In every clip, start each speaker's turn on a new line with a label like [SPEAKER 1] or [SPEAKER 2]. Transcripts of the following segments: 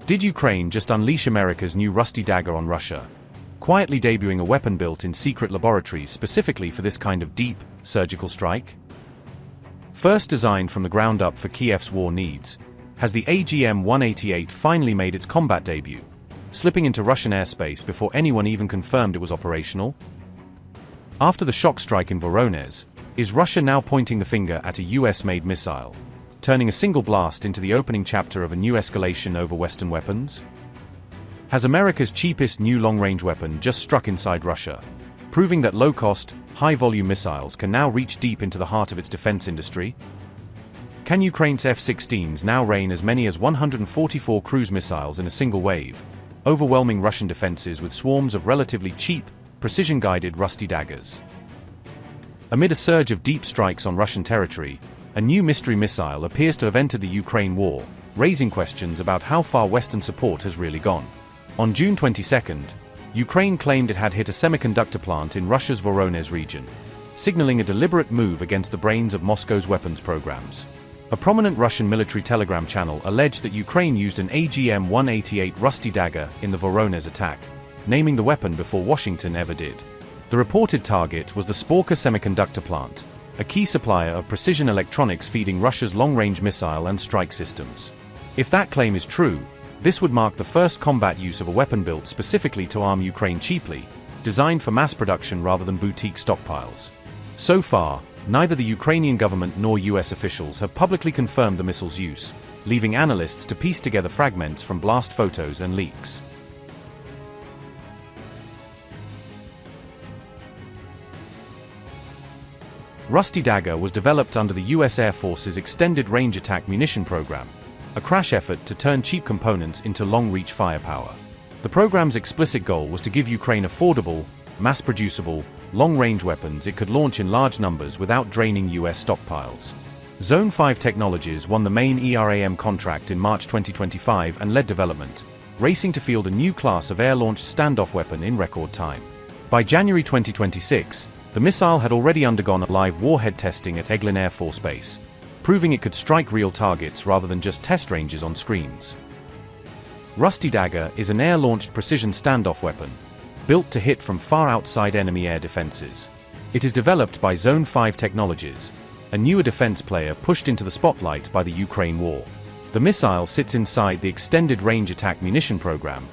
[SPEAKER 1] Did Ukraine just unleash America's new Rusty Dagger on Russia, quietly debuting a weapon built in secret laboratories specifically for this kind of deep, surgical strike? First designed from the ground up for Kiev's war needs, has the AGM-188 finally made its combat debut, slipping into Russian airspace before anyone even confirmed it was operational? After the shock strike in Voronezh, is Russia now pointing the finger at a US-made missile, turning a single blast into the opening chapter of a new escalation over Western weapons? Has America's cheapest new long-range weapon just struck inside Russia, proving that low-cost, high-volume missiles can now reach deep into the heart of its defense industry? Can Ukraine's F-16s now rain as many as 144 cruise missiles in a single wave, overwhelming Russian defenses with swarms of relatively cheap, precision-guided Rusty Daggers? Amid a surge of deep strikes on Russian territory, a new mystery missile appears to have entered the Ukraine war, raising questions about how far Western support has really gone. On June 22, Ukraine claimed it had hit a semiconductor plant in Russia's Voronezh region, signaling a deliberate move against the brains of Moscow's weapons programs. A prominent Russian military telegram channel alleged that Ukraine used an AGM-188 Rusty Dagger in the Voronezh attack, naming the weapon before Washington ever did. The reported target was the Sporka semiconductor plant, a key supplier of precision electronics feeding Russia's long-range missile and strike systems. If that claim is true, this would mark the first combat use of a weapon built specifically to arm Ukraine cheaply, designed for mass production rather than boutique stockpiles. So far, neither the Ukrainian government nor US officials have publicly confirmed the missile's use, leaving analysts to piece together fragments from blast photos and leaks. Rusty Dagger was developed under the US Air Force's Extended Range Attack Munition Program, a crash effort to turn cheap components into long-reach firepower. The program's explicit goal was to give Ukraine affordable, mass-producible, long-range weapons it could launch in large numbers without draining US stockpiles. Zone 5 Technologies won the main ERAM contract in March 2025 and led development, racing to field a new class of air-launched standoff weapon in record time. By January 2026, the missile had already undergone live warhead testing at Eglin Air Force Base, proving it could strike real targets rather than just test ranges on screens. Rusty Dagger is an air-launched precision standoff weapon, built to hit from far outside enemy air defenses. It is developed by Zone 5 Technologies, a newer defense player pushed into the spotlight by the Ukraine war. The missile sits inside the Extended Range Attack Munition Program,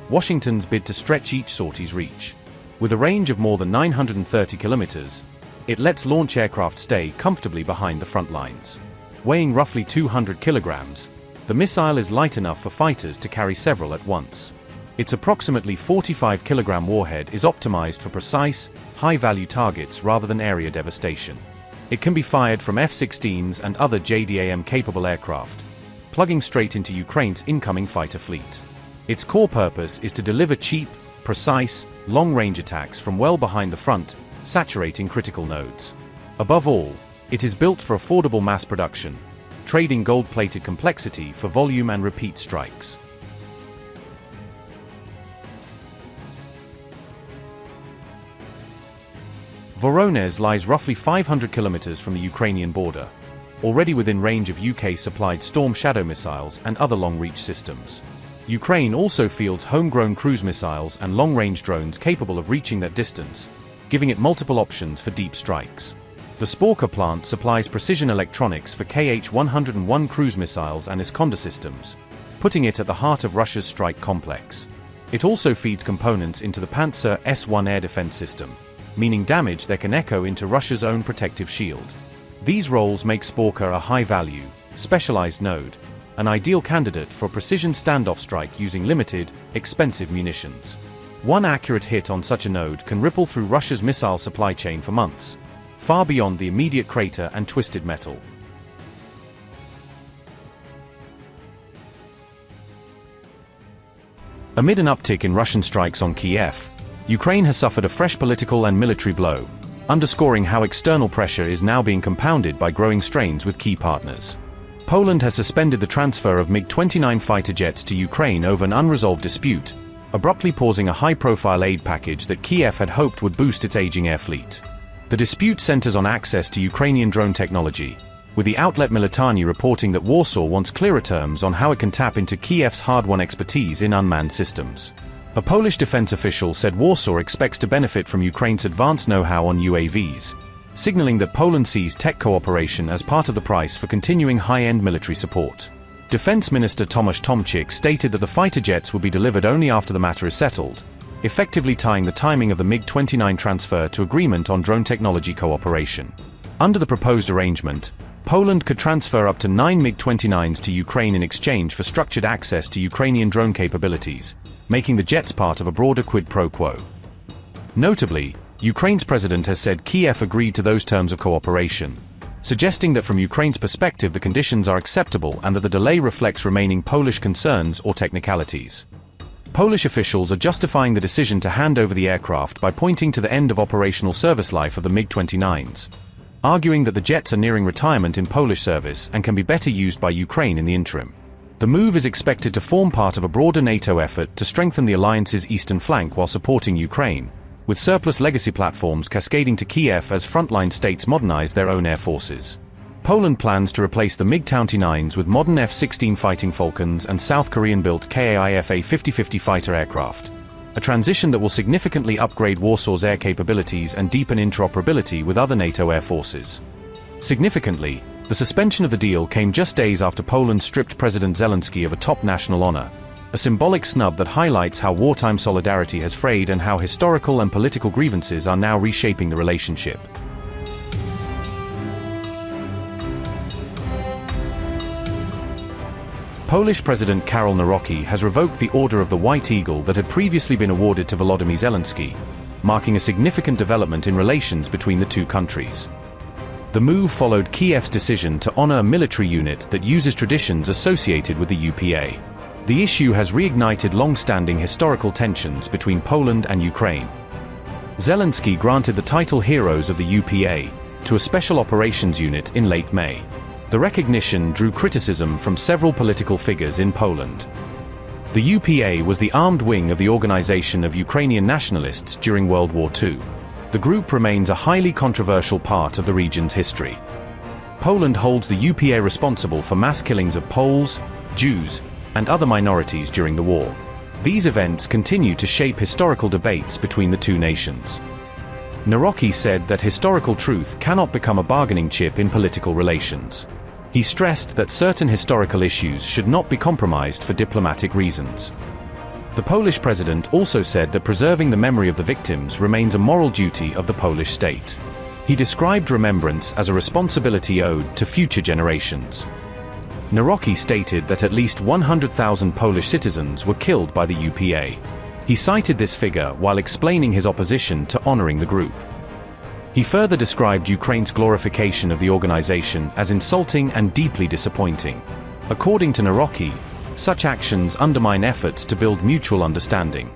[SPEAKER 1] Washington's bid to stretch each sortie's reach. With a range of more than 930 kilometers, it lets launch aircraft stay comfortably behind the front lines. Weighing roughly 200 kilograms, the missile is light enough for fighters to carry several at once. Its approximately 45-kilogram warhead is optimized for precise, high-value targets rather than area devastation. It can be fired from F-16s and other JDAM-capable aircraft, plugging straight into Ukraine's incoming fighter fleet. Its core purpose is to deliver cheap, precise, long-range attacks from well behind the front, saturating critical nodes. Above all, it is built for affordable mass production, trading gold-plated complexity for volume and repeat strikes. Voronezh lies roughly 500 kilometers from the Ukrainian border, already within range of UK-supplied Storm Shadow missiles and other long-reach systems. Ukraine also fields homegrown cruise missiles and long-range drones capable of reaching that distance, giving it multiple options for deep strikes. The Sporka plant supplies precision electronics for Kh-101 cruise missiles and Iskander systems, putting it at the heart of Russia's strike complex. It also feeds components into the Pantsir S-1 air defense system, meaning damage that can echo into Russia's own protective shield. These roles make Sporka a high-value, specialized node, an ideal candidate for precision standoff strike using limited, expensive munitions. One accurate hit on such a node can ripple through Russia's missile supply chain for months, far beyond the immediate crater and twisted metal. Amid an uptick in Russian strikes on Kiev, Ukraine has suffered a fresh political and military blow, underscoring how external pressure is now being compounded by growing strains with key partners. Poland has suspended the transfer of MiG-29 fighter jets to Ukraine over an unresolved dispute, abruptly pausing a high-profile aid package that Kiev had hoped would boost its aging air fleet. The dispute centers on access to Ukrainian drone technology, with the outlet Militani reporting that Warsaw wants clearer terms on how it can tap into Kiev's hard-won expertise in unmanned systems. A Polish defense official said Warsaw expects to benefit from Ukraine's advanced know-how on UAVs, signaling that Poland sees tech cooperation as part of the price for continuing high-end military support. Defense Minister Tomasz Tomczyk stated that the fighter jets will be delivered only after the matter is settled, effectively tying the timing of the MiG-29 transfer to agreement on drone technology cooperation. Under the proposed arrangement, Poland could transfer up to 9 MiG-29s to Ukraine in exchange for structured access to Ukrainian drone capabilities, making the jets part of a broader quid pro quo. Notably, Ukraine's president has said Kiev agreed to those terms of cooperation, suggesting that from Ukraine's perspective the conditions are acceptable and that the delay reflects remaining Polish concerns or technicalities. Polish officials are justifying the decision to hand over the aircraft by pointing to the end of operational service life of the MiG-29s, arguing that the jets are nearing retirement in Polish service and can be better used by Ukraine in the interim. The move is expected to form part of a broader NATO effort to strengthen the alliance's eastern flank while supporting Ukraine, with surplus legacy platforms cascading to Kiev as frontline states modernize their own air forces. Poland plans to replace the MiG-29s with modern F-16 Fighting Falcons and South Korean-built KAIF A-5050 fighter aircraft, a transition that will significantly upgrade Warsaw's air capabilities and deepen interoperability with other NATO air forces. Significantly, the suspension of the deal came just days after Poland stripped President Zelensky of a top national honor, a symbolic snub that highlights how wartime solidarity has frayed and how historical and political grievances are now reshaping the relationship. Polish President Karol Nawrocki has revoked the Order of the White Eagle that had previously been awarded to Volodymyr Zelensky, marking a significant development in relations between the two countries. The move followed Kiev's decision to honor a military unit that uses traditions associated with the UPA. The issue has reignited long-standing historical tensions between Poland and Ukraine. Zelensky granted the title Heroes of the UPA to a special operations unit in late May. The recognition drew criticism from several political figures in Poland. The UPA was the armed wing of the Organization of Ukrainian Nationalists during World War II. The group remains a highly controversial part of the region's history. Poland holds the UPA responsible for mass killings of Poles, Jews, and other minorities during the war. These events continue to shape historical debates between the two nations. Nawrocki said that historical truth cannot become a bargaining chip in political relations. He stressed that certain historical issues should not be compromised for diplomatic reasons. The Polish president also said that preserving the memory of the victims remains a moral duty of the Polish state. He described remembrance as a responsibility owed to future generations. Nawrocki stated that at least 100,000 Polish citizens were killed by the UPA. He cited this figure while explaining his opposition to honoring the group. He further described Ukraine's glorification of the organization as insulting and deeply disappointing. According to Nawrocki, such actions undermine efforts to build mutual understanding.